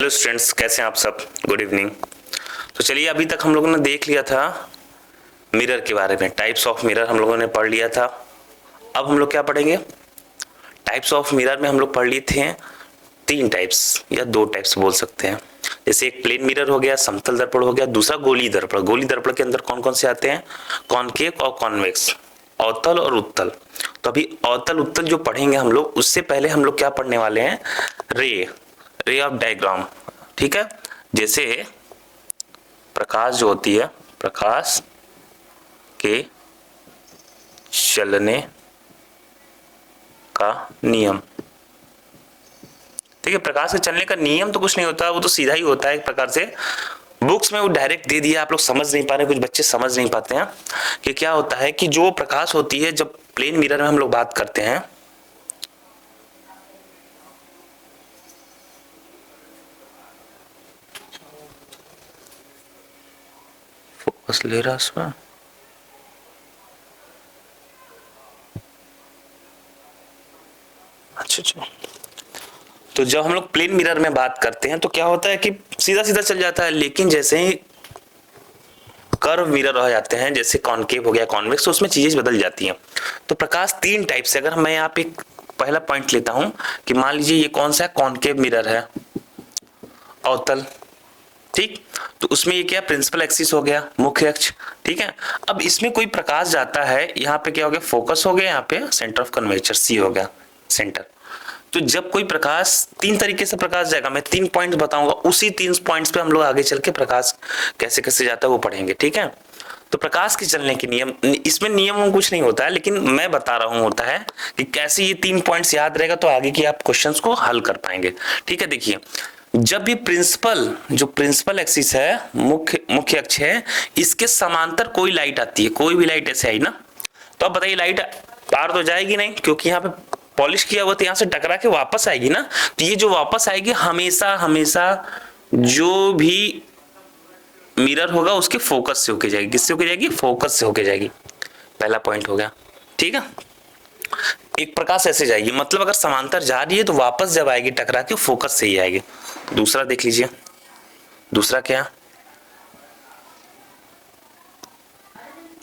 Hello students, कैसे हैं आप सब। Good evening. तो चलिए, अभी तक हम लोगों ने देख लिया था मिरर के बारे में, टाइप्स ऑफ मिरर हम लोगों ने पढ़ लिया था। अब हम लोग क्या पढ़ेंगे, टाइप्स ऑफ मिरर में हम लोग पढ़ लिए थे 3 टाइप्स या 2 टाइप्स बोल सकते हैं। जैसे एक प्लेन मिरर हो गया, समतल दर्पण हो गया, दूसरा गोली दर्पण। गोली दर्पण के अंदर कौन कौन से आते हैं, कॉनकेव और कॉन्वेक्स, अवतल और उत्तल। तो अभी अवतल उत्तल जो पढ़ेंगे हम लोग, उससे पहले हम लोग क्या पढ़ने वाले हैं, रे ऑफ डायग्राम। ठीक है, जैसे प्रकाश जो होती है, प्रकाश के चलने का नियम। ठीक है, प्रकाश के चलने का नियम तो कुछ नहीं होता, वो तो सीधा ही होता है एक प्रकार से। बुक्स में वो डायरेक्ट दे दिया, आप लोग समझ नहीं पा रहे, कुछ बच्चे समझ नहीं पाते हैं कि क्या होता है कि जो प्रकाश होती है, जब प्लेन मिरर में हम लोग बात करते हैं, फोकस ले रहा उसमें, अच्छा। तो जब हम लोग प्लेन मिरर में बात करते हैं तो क्या होता है कि सीधा सीधा चल जाता है, लेकिन जैसे ही कर्व मिरर हो जाते हैं, जैसे कॉनकेव हो गया, कॉन्वेक्स, तो उसमें चीजें बदल जाती हैं। तो प्रकाश 3 टाइप से, अगर मैं यहाँ पे पहला पॉइंट लेता हूं कि मान लीजिए ये कौन सा है, कॉनकेव मिरर है, अवतल। ठीक, तो उसमें ये क्या, प्रिंसिपल एक्सिस हो गया, मुख्य अक्ष। ठीक है, अब इसमें कोई प्रकाश जाता है, यहाँ पे क्या हो गया, फोकस हो गया, यहाँ पे सेंटर ऑफ कर्वेचर सी हो गया, सेंटर। तो जब कोई प्रकाश 3 तरीके से प्रकाश जाएगा, मैं 3 पॉइंट्स बताऊंगा, उसी 3 पॉइंट्स पे हम लोग आगे चल के प्रकाश कैसे कैसे जाता है वो पढ़ेंगे। ठीक है, तो प्रकाश के चलने के नियम, इसमें नियम कुछ नहीं होता है, लेकिन मैं बता रहा हूं होता है कि कैसे ये 3 पॉइंट्स याद रहेगा तो आगे की आप क्वेश्चंस को हल कर पाएंगे। ठीक है, देखिए, जब भी जो प्रिंसिपल एक्सिस है, मुख्य अक्ष है, इसके समांतर कोई लाइट आती है, कोई भी लाइट ऐसे आई ना, तो अब बताइए लाइट पार तो जाएगी नहीं, क्योंकि यहाँ पे पॉलिश किया हुआ, तो यहाँ से टकरा के वापस आएगी ना। तो ये जो वापस आएगी, हमेशा हमेशा जो भी मिरर होगा उसके फोकस से होके जाएगी। किससे होके जाएगी, फोकस से होके जाएगी। पहला पॉइंट हो गया। ठीक है, एक प्रकाश ऐसे जाएगी, मतलब अगर समांतर जा रही है तो वापस जब आएगी टकरा के फोकस से ही आएगी। दूसरा देख लीजिए, दूसरा क्या,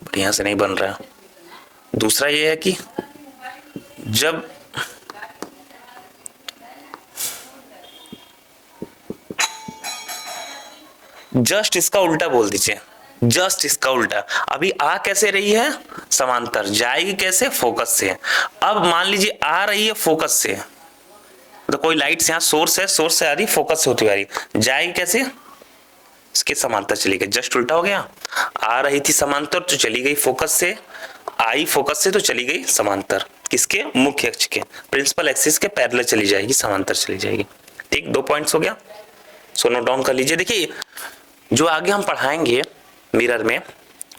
बढ़िया से नहीं बन रहा। दूसरा ये है कि जब जस्ट इसका उल्टा बोल दीजिए, जस्ट इसका उल्टा। अभी आ कैसे रही है, समांतर, जाएगी कैसे, फोकस से। अब मान लीजिए आ रही है फोकस से, तो कोई लाइट से यहाँ सोर्स है, सोर्स से आ रही, फोकस से होती आ रही, जाएगी कैसे, इसके समांतर चली गई, जस्ट उल्टा हो गया। आ रही थी समांतर तो चली गई फोकस से, आई फोकस से तो चली गई समांतर, किसके, मुख्य अक्ष के, प्रिंसिपल एक्सिस के पैरेलल चली जाएगी, समांतर चली जाएगी। ठीक, 2 पॉइंट्स हो गया, सो नोट डाउन कर लीजिए। देखिए, जो आगे हम पढ़ाएंगे मिरर में,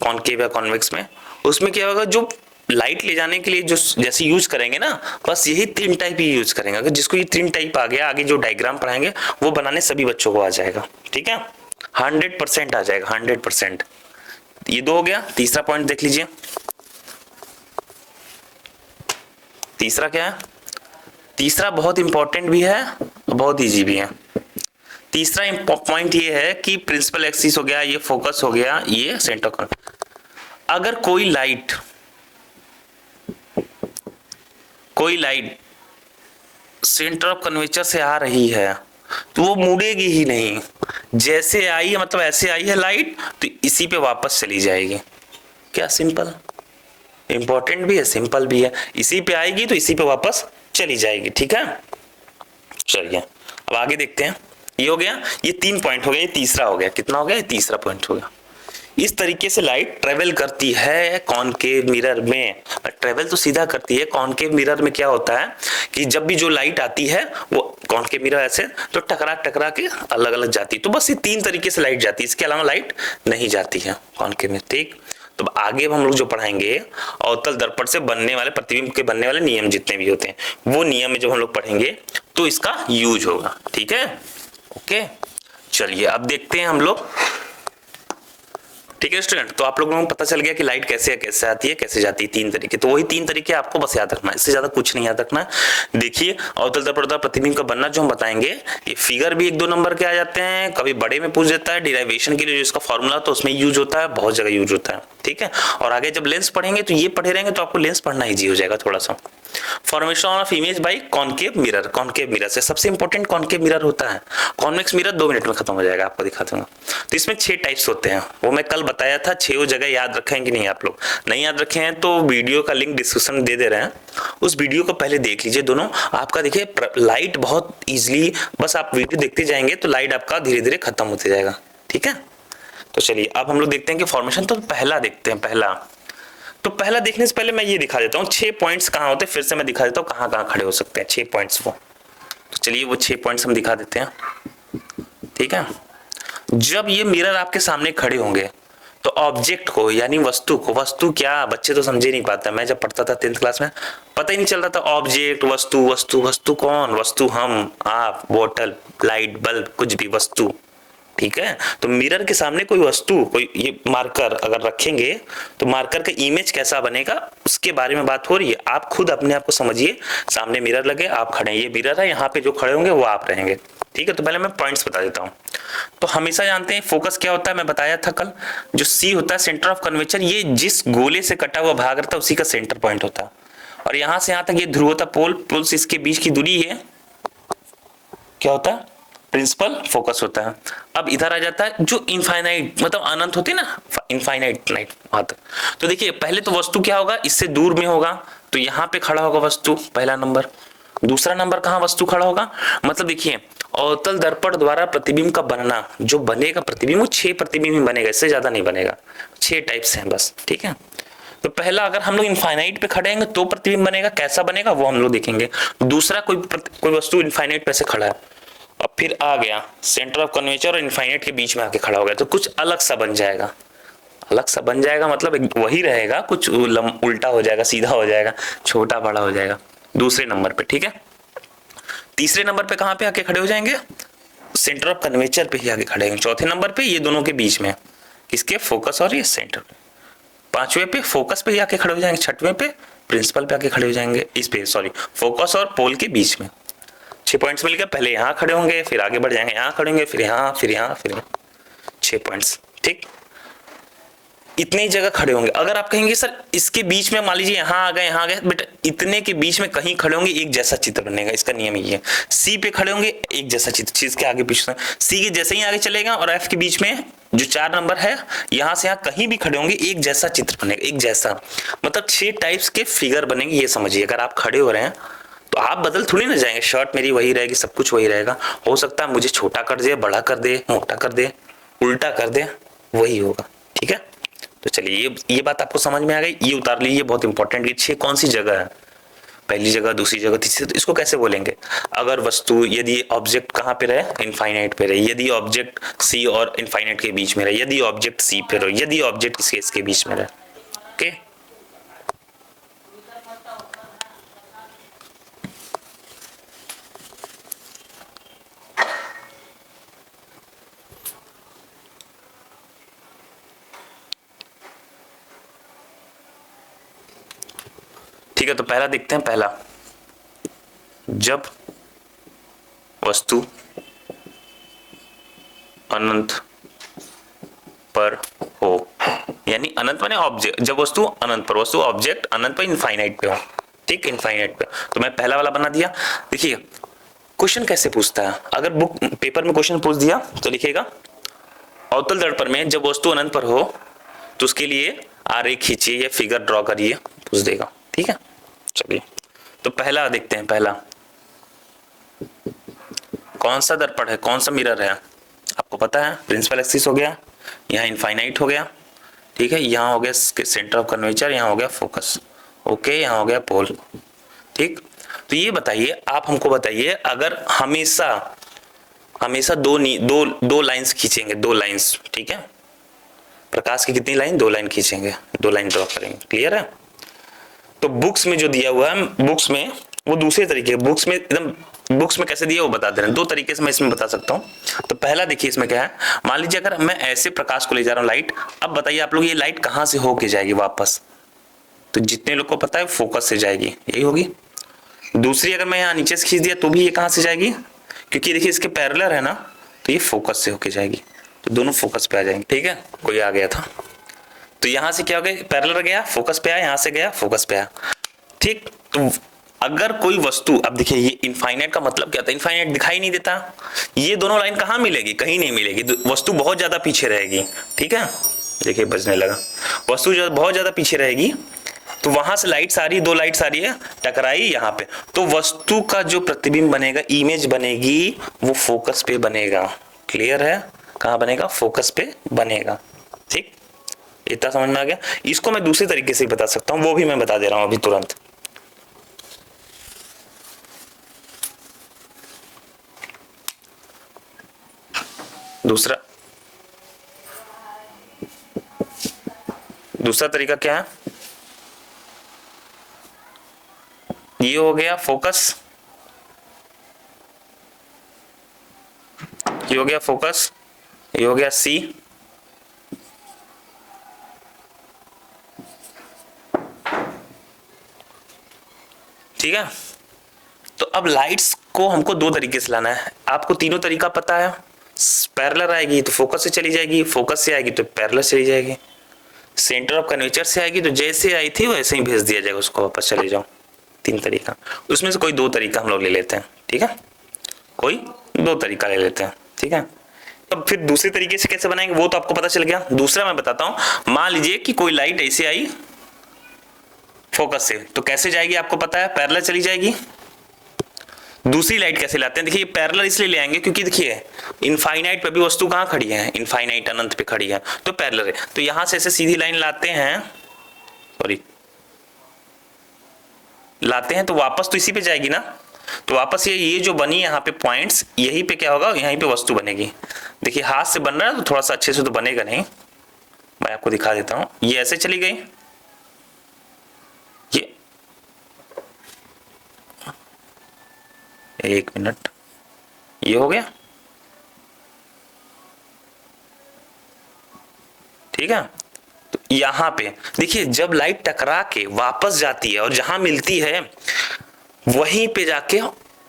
कॉनकेव या कॉन्वेक्स में, उसमें क्या होगा, जो लाइट ले जाने के लिए जो जैसे यूज करेंगे ना, बस यही 3 टाइप ही यूज करेंगे। अगर जिसको ये 3 टाइप आ गया, आगे जो डायग्राम पढ़ाएंगे वो बनाने सभी बच्चों को आ जाएगा। ठीक है, 100% आ जाएगा, 100%। ये 2 हो गया। तीसरा पॉइंट देख लीजिए, तीसरा क्या है, तीसरा बहुत इंपॉर्टेंट भी है, बहुत इजी भी है। तीसरा पॉइंट ये है कि प्रिंसिपल एक्सिस हो गया, ये फोकस हो गया, ये सेंटर ऑफ, अगर कोई लाइट सेंटर ऑफ कर्वेचर से आ रही है तो वो मुड़ेगी ही नहीं, जैसे आई है, मतलब ऐसे आई है लाइट, तो इसी पे वापस चली जाएगी। क्या सिंपल, इंपॉर्टेंट भी है, सिंपल भी है, इसी पे आएगी तो इसी पे वापस चली जाएगी। ठीक है, चलिए अब आगे देखते हैं। ये हो गया, ये 3 पॉइंट हो गया, ये तीसरा हो गया, कितना हो गया, ये तीसरा पॉइंट हो गया। इस तरीके से लाइट ट्रेवल करती है कॉनकेव मिरर में। ट्रेवल तो सीधा करती है, कॉनकेव मिरर में क्या होता है कि जब भी जो लाइट आती है वो कॉनकेव मिरर ऐसे तो टकरा के अलग अलग जाती है। तो बस ये 3 तरीके से लाइट जाती है, इसके अलावा लाइट नहीं जाती है कॉनकेव में। ठीक, तो आगे हम लोग जो पढ़ाएंगे, अवतल दर्पण से बनने वाले, प्रतिबिंब के बनने वाले नियम जितने भी होते हैं, वो नियम में जब हम लोग पढ़ेंगे तो इसका यूज होगा। ठीक है, ओके, चलिए अब देखते हैं हम लोग ठीक है स्टूडेंट, तो आप लोगों को पता चल गया कि लाइट कैसे है, कैसे आती है, कैसे जाती है, 3 तरीके। तो वही 3 तरीके आपको बस याद रखना है, इससे ज्यादा कुछ नहीं याद रखना है। देखिए अवतल दर्पण द्वारा प्रतिबिंब का बनना जो हम बताएंगे, ये फिगर भी 1-2 नंबर के आ जाते हैं, कभी बड़े में पूछ देता है, डिराइवेशन के लिए जो इसका फॉर्मूला तो उसमें यूज होता है, बहुत जगह यूज होता है। ठीक है, और आगे जब लेंस पढ़ेंगे तो ये पढ़े रहेंगे तो आपको लेंस पढ़ना इजी हो जाएगा थोड़ा सा। Formation of image by concave mirror, concave mirror से सबसे इंपॉर्टेंट कॉनकेव मिरर होता है। कॉन्वेक्स मिरर 2 मिनट में खत्म हो जाएगा, आपको दिखा दूंगा। तो इसमें 6 टाइप्स होते हैं, वो मैं कल बताया था। 6 जगह याद रखें कि नहीं, आप लोग नहीं याद रखे हैं तो वीडियो का लिंक डिस्क्रिप्शन दे दे रहे हैं, उस वीडियो को पहले देख लीजिए दोनों। आपका देखिए लाइट बहुत इजिली, बस आप वीडियो देखते जाएंगे तो लाइट आपका धीरे धीरे खत्म होते जाएगा। ठीक है, तो चलिए अब हम लोग देखते हैं कि फॉर्मेशन। तो पहला देखते हैं, पहला देखने से पहले मैं ये दिखा देता हूँ 6 पॉइंट्स कहाँ होते हैं, फिर से मैं दिखा देता हूँ कहाँ कहाँ खड़े हो सकते हैं 6 पॉइंट्स वो। तो चलिए वो 6 पॉइंट्स हम दिखा देते हैं। ठीक है, जब ये मिरर आपके सामने खड़े होंगे तो ऑब्जेक्ट को यानी वस्तु को, वस्तु क्या बच्चे तो समझे नहीं पाता, मैं जब पढ़ता था 10th क्लास में पता ही नहीं चल रहा था। ऑब्जेक्ट, वस्तु, वस्तु, वस्तु कौन, वस्तु हम, आप, बोतल, लाइट, बल्ब, कुछ भी वस्तु। ठीक है, तो मिरर के सामने कोई वस्तु, कोई ये मार्कर अगर रखेंगे तो मार्कर का इमेज कैसा बनेगा उसके बारे में बात हो रही है। आप खुद अपने आप को समझिए, सामने मिरर लगे, आप खड़े हैं, ये मिरर है, यहाँ पे जो खड़े होंगे वो आप रहेंगे। ठीक है, तो पहले मैं पॉइंट्स बता देता हूँ। तो हमेशा जानते हैं फोकस क्या होता है, मैं बताया था कल, जो सी होता है सेंटर ऑफ कर्वेचर, ये जिस गोले से कटा हुआ भाग रहता है उसी का सेंटर पॉइंट होता है। और यहां से यहां तक ये ध्रुव होता, पोल से इसके बीच की दूरी है क्या होता है, प्रिंसिपल फोकस होता है। अब इधर आ जाता है जो इनफाइनाइट, मतलब अनंत होती है ना, इनफाइनाइट नाइट बात। तो देखिए पहले तो वस्तु क्या होगा, इससे दूर में होगा, तो यहाँ पे खड़ा होगा वस्तु, पहला नंबर। दूसरा नंबर कहाँ वस्तु खड़ा होगा, मतलब देखिए अवतल दर्पण द्वारा प्रतिबिंब का बनना, जो बनेगा प्रतिबिंब वो 6 प्रतिबिंब ही बनेगा, इससे ज्यादा नहीं बनेगा, 6 टाइप्स हैं बस। ठीक है, तो पहला अगर हम लोग इनफाइनाइट पे खड़े हैं तो प्रतिबिंब बनेगा, कैसा बनेगा वो हम लोग देखेंगे। दूसरा कोई वस्तु इनफाइनाइट पे से खड़ा है, अब फिर आ गया सेंटर ऑफ कर्वेचर और इनफाइनाइट के बीच में आके खड़ा हो गया, तो कुछ अलग सा बन जाएगा। अलग सा बन जाएगा मतलब वही रहेगा, कुछ उल्टा हो जाएगा, सीधा हो जाएगा, छोटा बड़ा हो जाएगा दूसरे नंबर पे। ठीक है, तीसरे नंबर पे कहां पे आके खड़े हो जाएंगे, सेंटर ऑफ कर्वेचर पे ही आके खड़े होंगे। चौथे नंबर पे ये दोनों के बीच में, किसके, फोकस और ये सेंटर पे। पांचवें पे फोकस पे ही आके खड़े हो जाएंगे, छठवें पे प्रिंसिपल पे आके खड़े हो जाएंगे, इस पे सॉरी फोकस और पोल के बीच में। 6 पॉइंट्स मिल गए, पहले यहाँ खड़े होंगे, फिर आगे बढ़ जाएंगे, यहाँ खड़े होंगे, फिर यहाँ, फिर यहाँ, फिर 6 पॉइंट्स। ठीक, इतनी जगह खड़े होंगे। अगर आप कहेंगे सर इसके बीच में, मान लीजिए यहाँ आ गए, यहाँ आ गए, बेटा इतने के बीच में कहीं खड़े होंगे एक जैसा चित्र बनेगा, इसका नियम ये है। सी पे खड़े होंगे एक जैसा चित्र, चीज के आगे पीछे, सी के जैसे ही आगे चलेगा, और एफ के बीच में जो 4 नंबर है, यहां से यहाँ कहीं भी खड़े होंगे एक जैसा चित्र बनेगा, एक जैसा, मतलब 6 टाइप्स के फिगर बनेंगे, ये समझिए। अगर आप खड़े हो रहे हैं तो आप बदल थोड़ी ना जाएंगे, शर्ट मेरी वही रहेगी, सब कुछ वही रहेगा। हो सकता है मुझे छोटा कर दे, बड़ा कर दे, मोटा कर दे, उल्टा कर दे, वही होगा। ठीक है, तो चलिए ये बात आपको समझ में आ गई, ये उतार लीजिए, बहुत इंपॉर्टेंट। ये 6 कौन सी जगह है, पहली जगह, दूसरी जगह, तीसरी। तो इसको कैसे बोलेंगे, अगर वस्तु, यदि ऑब्जेक्ट कहाँ पे रहे, इनफाइनाइट पे रहे, यदि ऑब्जेक्ट सी और इनफाइनाइट के बीच में रहे, यदि ऑब्जेक्ट सी पे रहे, यदि ऑब्जेक्ट इसके बीच में रहे। ओके, ठीक है, तो पहला देखते हैं। पहला, जब वस्तु अनंत पर हो, यानी अनंत माने ऑब्जेक्ट, जब वस्तु अनंत पर, वस्तु ऑब्जेक्ट अनंत पर, इनफाइनाइट पे हो। ठीक, इनफाइनाइट पे, तो मैं पहला वाला बना दिया। देखिए क्वेश्चन कैसे पूछता है, अगर बुक पेपर में क्वेश्चन पूछ दिया तो लिखेगा अवतल दर्पण में जब वस्तु अनंत पर हो तो उसके लिए आरेख खींचिए या फिगर ड्रॉ करिए, पूछ देगा। ठीक है, चलिए तो पहला देखते हैं। पहला कौन सा दर्पण है, कौन सा मिरर है, आपको पता है, प्रिंसिपल एक्सिस हो गया, यहाँ इनफाइनाइट हो गया। ठीक है, यहाँ हो गया सेंटर ऑफ कर्वेचर, यहाँ हो गया फोकस, ओके, यहाँ हो गया पोल। ठीक, तो ये बताइए, आप हमको बताइए, अगर हमेशा दो लाइंस खींचेंगे, 2 लाइंस, ठीक है, प्रकाश की कितनी लाइन, 2 लाइन खींचेंगे, 2 लाइन ड्रॉ करेंगे, क्लियर है। तो बुक्स में जो दिया हुआ है, बुक्स में वो दूसरे तरीके, बुक्स में एकदम बुक्स में कैसे दिया वो बता दे रहे हैं। दो तरीके से मैं इसमें बता सकता हूँ। तो पहला देखिए इसमें क्या है, मान लीजिए अगर मैं ऐसे प्रकाश को ले जा रहा हूँ लाइट, अब बताइए आप लोग ये लाइट कहाँ से होके जाएगी वापस, तो जितने लोग को पता है फोकस से जाएगी, यही होगी। दूसरी अगर मैं यहाँ नीचे से खींच दिया तो भी ये कहाँ से जाएगी, क्योंकि देखिए इसके पैरेलल है ना, तो ये फोकस से होके जाएगी, तो दोनों फोकस पे आ जाएंगे। ठीक है, कोई आ गया था तो यहां से क्या हो गया, पैरेलल गया फोकस पे आया, यहां से गया फोकस पे आया। ठीक, तो अगर कोई वस्तु, अब देखिए ये इनफाइनाइट का मतलब क्या था, इनफाइनाइट दिखाई नहीं देता, ये दोनों लाइन कहां मिलेगी, कहीं नहीं मिलेगी, वस्तु बहुत ज्यादा पीछे रहेगी। ठीक है, देखिए बजने लगा, वस्तु जो बहुत ज्यादा पीछे रहेगी, तो वहां से लाइट्स आ रही, दो लाइट्स आ रही है, टकराई यहाँ पे, तो वस्तु का जो प्रतिबिंब बनेगा, इमेज बनेगी, वो फोकस पे बनेगा। क्लियर है, कहां बनेगा, फोकस पे बनेगा। ठीक, इतना समझ में आ गया। इसको मैं दूसरे तरीके से बता सकता हूं, वो भी मैं बता दे रहा हूं अभी तुरंत। दूसरा तरीका क्या है, ये हो गया फोकस, ये हो गया फोकस, ये हो गया सी, ठीक है। तो अब लाइट्स को हमको दो तरीके से लाना है, आपको तीनों तरीका पता है, पैरेलल आएगी तो फोकस से चली जाएगी, फोकस से आएगी तो पैरेलल चली जाएगी, सेंटर ऑफ कर्वेचर से आएगी तो जैसे आई थी वैसे ही भेज दिया जाएगा उसको, वापस चले जाओ। तीन तरीका, उसमें से कोई दो तरीका हम लोग ले लेते हैं। ठीक है, कोई दो तरीका ले लेते हैं। ठीक है, अब फिर दूसरे तरीके से कैसे बनाएंगे वो तो आपको पता चल गया। दूसरा मैं बताता हूं, मान लीजिए कि कोई लाइट ऐसे आई फोकस से, तो कैसे जाएगी आपको पता है, पैरेलल चली जाएगी। दूसरी लाइट कैसे लाते हैं, देखिए ये पैरेलल इसलिए ले आएंगे क्योंकि देखिए इनफाइनाइट पे भी वस्तु कहां खड़ी है, इनफाइनाइट अनंत पे खड़ी है, तो पैरेलल है, तो यहां से ऐसे सीधी लाइन लाते हैं, सॉरी लाते हैं, तो वापस तो इसी पे जाएगी ना, तो वापस ये जो बनी यहाँ पे पॉइंट्स, यहीं पे क्या होगा, यहीं पे वस्तु बनेगी। देखिए हाथ से बन रहा है तो थोड़ा सा अच्छे से तो बनेगा नहीं, मैं आपको दिखा देता हूं, ये ऐसे चली गई, ये एक मिनट, ये हो गया। ठीक है, तो यहां पे देखिए जब लाइट टकरा के वापस जाती है और जहां मिलती है वहीं पे जाके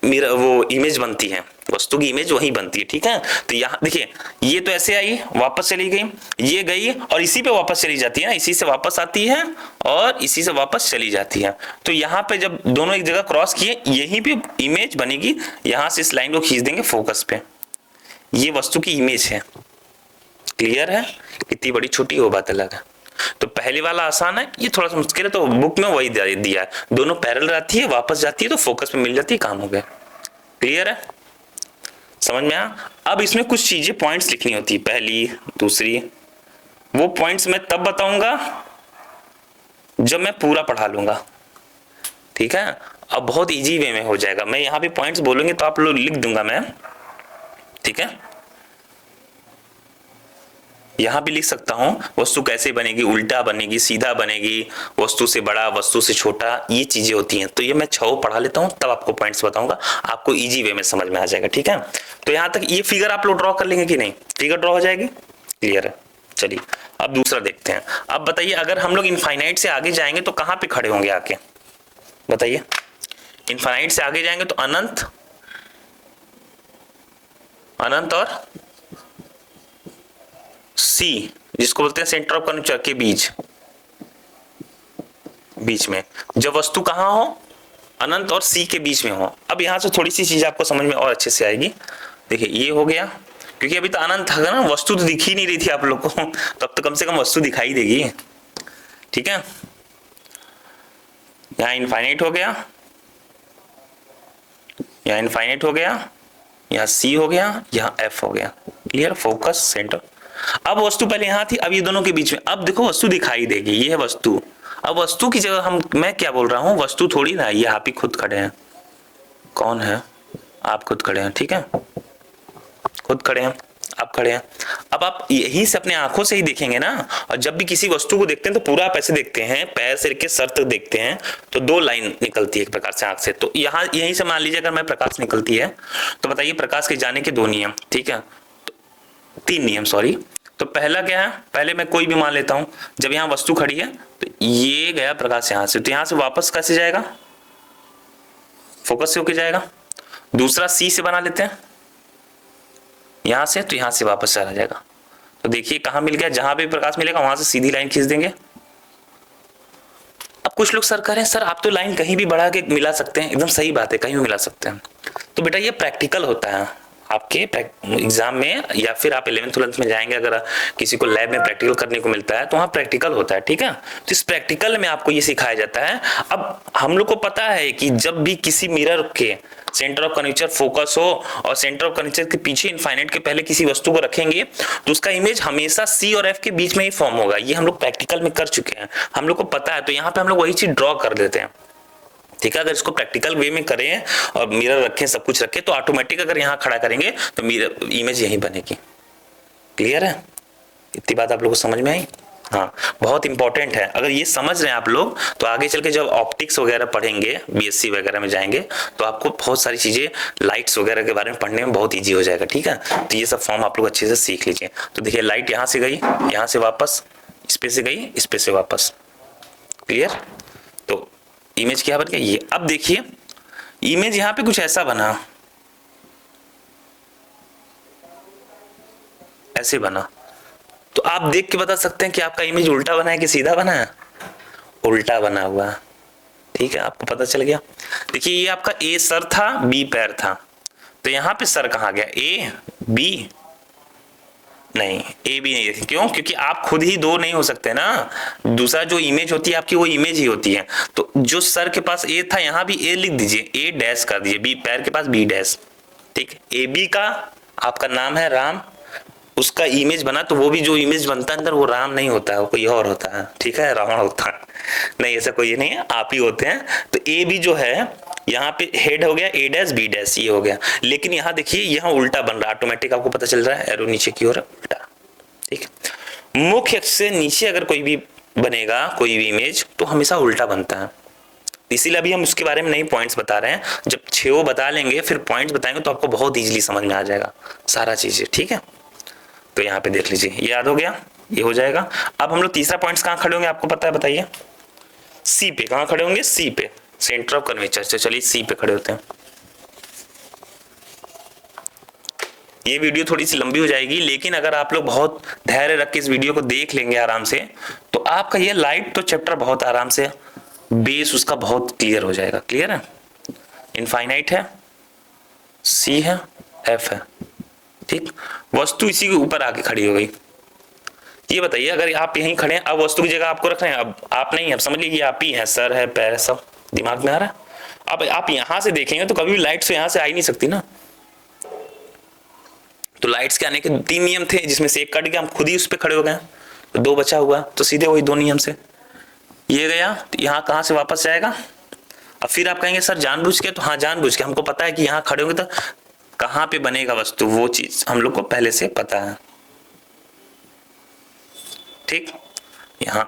मेरा वो इमेज बनती है, वस्तु की इमेज वहीं बनती है। ठीक है, तो यहाँ देखिए ये तो ऐसे आई वापस चली गई, ये गई और इसी पे वापस चली जाती है ना, इसी से वापस आती है और इसी से वापस चली जाती है। तो यहाँ पे जब दोनों एक जगह क्रॉस किए, यहीं पे इमेज बनेगी, यहां से इस लाइन को खींच देंगे फोकस पे, ये वस्तु की इमेज है। क्लियर है, कितनी बड़ी छोटी हो बात अलग है। तो पहले वाला आसान है, ये थोड़ा सा मुश्किल है, तो बुक में वही दिया है, दोनों पैरेलल आती है वापस जाती है तो फोकस में मिल जाती है, काम हो गया। क्लियर है, समझ में आया। अब इसमें कुछ चीजें पॉइंट्स लिखनी होती है, पहली दूसरी, वो पॉइंट्स मैं तब बताऊंगा जब मैं पूरा पढ़ा लूंगा। ठीक है, अब बहुत इजी वे में हो जाएगा, मैं यहाँ पे पॉइंट्स बोलूंगे तो आप लोग लिख दूंगा मैं। ठीक है, यहां भी लिख सकता हूं वस्तु कैसे बनेगी, उल्टा बनेगी, सीधा बनेगी, वस्तु से बड़ा, वस्तु से छोटा, ये चीजें होती हैं। तो ये मैं 6 पढ़ा लेता हूं तब आपको पॉइंट्स बताऊंगा, आपको इजी वे में समझ में आ जाएगा। ठीक है, तो यहां तक ये फिगर आप लोग ड्रॉ कर लेंगे कि नहीं, फिगर ड्रॉ हो जाएगी, क्लियर है। चलिए अब दूसरा देखते हैं। अब बताइए अगर हम लोग इनफाइनाइट से आगे जाएंगे तो कहां पे खड़े होंगे आके, बताइए। इनफाइनाइट से आगे जाएंगे तो अनंत, अनंत और सी, जिसको बोलते हैं सेंटर ऑफ कर्वेचर के बीच में जब वस्तु कहां हो, अनंत और सी के बीच में हो। अब यहां से थोड़ी सी चीज आपको समझ में और अच्छे से आएगी। देखिए ये हो गया, क्योंकि अभी तो अनंत था ना, वस्तु तो दिख ही नहीं रही थी आप लोग को, तो अब तो कम से कम वस्तु दिखाई देगी। ठीक है, यहां इनफाइनाइट हो गया, यहां इनफाइनाइट हो गया, यहां सी हो गया, यहां एफ हो गया। Clear, focus centre. अब वस्तु पहले यहां थी, अब ये दोनों के बीच में, अब देखो वस्तु दिखाई देगी, ये है वस्तु। अब वस्तु की जगह मैं क्या बोल रहा हूं, वस्तु थोड़ी ना, ये आप ही खुद खड़े हैं। कौन है, आप खुद खड़े हैं। ठीक है, खुद खड़े हैं, आप खड़े हैं। अब आप यही से अपने आंखों से ही देखेंगे ना, और जब भी किसी वस्तु को देखते हैं तो पूरा आप ऐसे देखते हैं, पैर से लेकर सर तक देखते हैं, तो दो लाइन निकलती है एक प्रकार से आंख से। तो यहाँ यहीं से मान लीजिए अगर मैं प्रकाश निकलती है, तो बताइए प्रकाश के जाने के दो नियम, ठीक है, तो 3 नियम, सॉरी। तो पहला क्या है, पहले मैं कोई भी मान लेता हूं, जब यहाँ वस्तु खड़ी है तो ये गया प्रकाश यहां से, तो यहां से वापस कैसे जाएगा, फोकस से होके जाएगा। दूसरा सी से बना लेते हैं, यहां से, तो यहां से वापस चला जाएगा। तो देखिए कहां मिल गया, जहां पे प्रकाश मिलेगा वहां से सीधी लाइन खींच देंगे। अब कुछ लोग सर कह रहे हैं सर आप तो लाइन कहीं भी बढ़ा के मिला सकते हैं, एकदम सही बात है, कहीं भी मिला सकते हैं। तो बेटा ये प्रैक्टिकल होता है आपके एग्जाम में, या फिर आप 11th में जाएंगे, अगर किसी को लैब में प्रैक्टिकल करने को मिलता है तो वहाँ प्रैक्टिकल होता है, ठीक है। तो इस प्रैक्टिकल में आपको ये सिखाया जाता है। अब हम लोग को पता है कि जब भी किसी मिरर के सेंटर ऑफ कर्वेचर फोकस हो और सेंटर ऑफ कर्वेचर के पीछे इनफाइनाइट के पहले किसी वस्तु को रखेंगे तो उसका इमेज हमेशा सी और एफ के बीच में ही फॉर्म होगा। ये हम लोग प्रैक्टिकल में कर चुके हैं, हम लोग को पता है। तो यहाँ पे हम लोग वही चीज ड्रॉ कर देते हैं, ठीक है। अगर इसको प्रैक्टिकल वे में करें और मिरर रखें, सब कुछ रखें, तो ऑटोमेटिक अगर यहाँ खड़ा करेंगे तो मिरर इमेज यही बनेगी। क्लियर है, इतनी बात आप लोगों को समझ में आई? हाँ, बहुत इंपॉर्टेंट है। अगर ये समझ रहे हैं आप लोग तो आगे चल के जब ऑप्टिक्स वगैरह पढ़ेंगे, बीएससी वगैरह में जाएंगे, तो आपको बहुत सारी चीजें लाइट्स वगैरह के बारे में पढ़ने में बहुत ईजी हो जाएगा, ठीक है। तो ये सब फॉर्म आप लोग अच्छे से सीख लीजिए। तो देखिए लाइट यहाँ से गई, यहाँ से वापस, इस पे से गई, इस पे से वापस। क्लियर, तो इमेज क्या बन गया ये। अब देखिए इमेज यहाँ पे कुछ ऐसा बना, ऐसे बना, तो आप देख के बता सकते हैं कि आपका इमेज उल्टा बना है कि सीधा बना है, उल्टा बना हुआ, ठीक है। आपको पता चल गया। देखिए ये आपका ए सर था, बी पैर था, तो यहाँ पे सर कहाँ गया, ए बी नहीं, ए बी नहीं, क्यों, क्योंकि आप खुद ही दो नहीं हो सकते ना, दूसरा जो इमेज होती है आपकी वो इमेज ही होती है। तो जो सर के पास ए था यहाँ भी ए लिख दीजिए, ए डैश कर दीजिए, बी पैर के पास बी डैश, ठीक। ए बी का आपका नाम है राम, उसका इमेज बना, तो वो भी जो इमेज बनता है अंदर वो राम नहीं होता है, वो कोई और होता है, ठीक है, रावण होता है, नहीं ऐसा कोई नहीं है, आप ही होते हैं। तो ए बी जो है यहाँ पे हेड हो गया, ए डैश बी डैश ये हो गया, लेकिन यहाँ देखिए यहाँ उल्टा बन रहा है, ऑटोमेटिक आपको पता चल रहा है, एरो नीचे की ओर उल्टा, ठीक। मुख्य अक्ष से नीचे अगर कोई भी बनेगा कोई भी इमेज तो हमेशा उल्टा बनता है, इसीलिए अभी हम उसके बारे में नहीं पॉइंट्स बता रहे हैं। जब 6 बता लेंगे फिर पॉइंट्स बताएंगे तो आपको बहुत इजीली समझ में आ जाएगा सारा चीजें, ठीक है। तो यहाँ पे देख लीजिए, ये याद हो गया, ये हो जाएगा। अब हम लोग तीसरा पॉइंट्स कहाँ खड़े होंगे आपको पता है, बताइए। सी पे, कहाँ खड़े होंगे, सी पे, सेंटर ऑफ कर्वेचर। चलिए सी पे खड़े होते हैं। ये वीडियो थोड़ी सी लंबी हो जाएगी, लेकिन अगर आप लोग बहुत धैर्य रख के इस वीडियो को देख लेंगे आराम से, तो आपका ये लाइट तो चैप्टर बहुत आराम से बेस उसका बहुत क्लियर हो जाएगा। क्लियर है, इनफाइनाइट है, सी है, एफ है, ठीक। वस्तु इसी के ऊपर आके खड़ी हो गई। ये बताइए अगर आप यहीं खड़े हैं, अब वस्तु की जगह आपको रख रहे हैं, अब आप नहीं, अब समझ लीजिए आप ही हैं, सर है, पैर है, सब दिमाग में आ रहा है। अब आप यहां से देखेंगे तो कभी भी लाइट से यहां से आ ही नहीं सकती ना। तो लाइट्स के आने के 3 नियम थे, जिसमें से एक कट गया, हम खुद ही उस पर खड़े हो गए, तो 2 बचा हुआ, तो सीधे वही 2 नियम से ये गया, तो यहाँ कहाँ से वापस जाएगा। अब फिर आप कहेंगे सर जानबूझ के, तो हाँ जानबूझ के, हमको पता है कि यहाँ खड़े होंगे तो कहाँ पे बनेगा वस्तु, वो चीज हम लोग को पहले से पता है, ठीक। यहाँ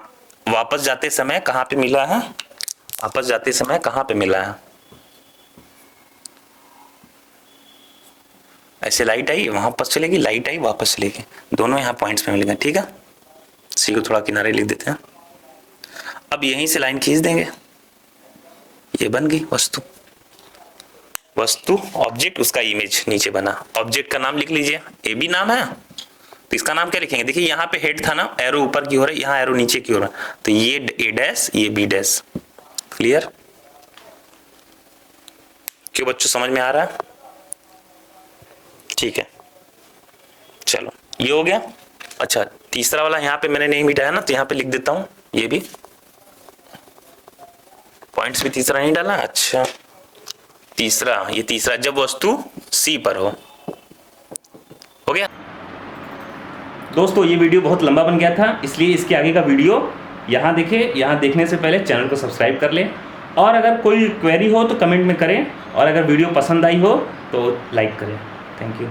वापस जाते समय कहाँ पे मिला है, वापस जाते समय कहाँ पे मिला है, ऐसे लाइट आई वापस चलेगी, लाइट आई वापस चलेगी, दोनों यहाँ पॉइंट्स पे मिलेंगे, ठीक है। सी को थोड़ा किनारे लिख देते हैं। अब यहीं से लाइन खींच देंगे, ये बन गई वस्तु, वस्तु ऑब्जेक्ट, उसका इमेज नीचे बना। ऑब्जेक्ट का नाम लिख लीजिए, ए बी नाम है, तो इसका नाम क्या लिखेंगे, देखिए यहाँ पे हेड था ना, एरो ऊपर की ओर है, यहाँ एरो नीचे की ओर है, तो ये ए डैश, ये बी डैश। क्लियर, क्यों बच्चों समझ में आ रहा है, ठीक है। चलो ये हो गया। अच्छा तीसरा वाला यहाँ पे मैंने नहीं मिटाया ना, तो यहाँ पे लिख देता हूं, ये भी पॉइंट्स भी तीसरा नहीं डाला। अच्छा तीसरा, ये तीसरा जब वस्तु सी पर हो गया। दोस्तों ये वीडियो बहुत लंबा बन गया था, इसलिए इसके आगे का वीडियो यहाँ देखें। यहाँ देखने से पहले चैनल को सब्सक्राइब कर लें, और अगर कोई क्वेरी हो तो कमेंट में करें, और अगर वीडियो पसंद आई हो तो लाइक करें। Thank you.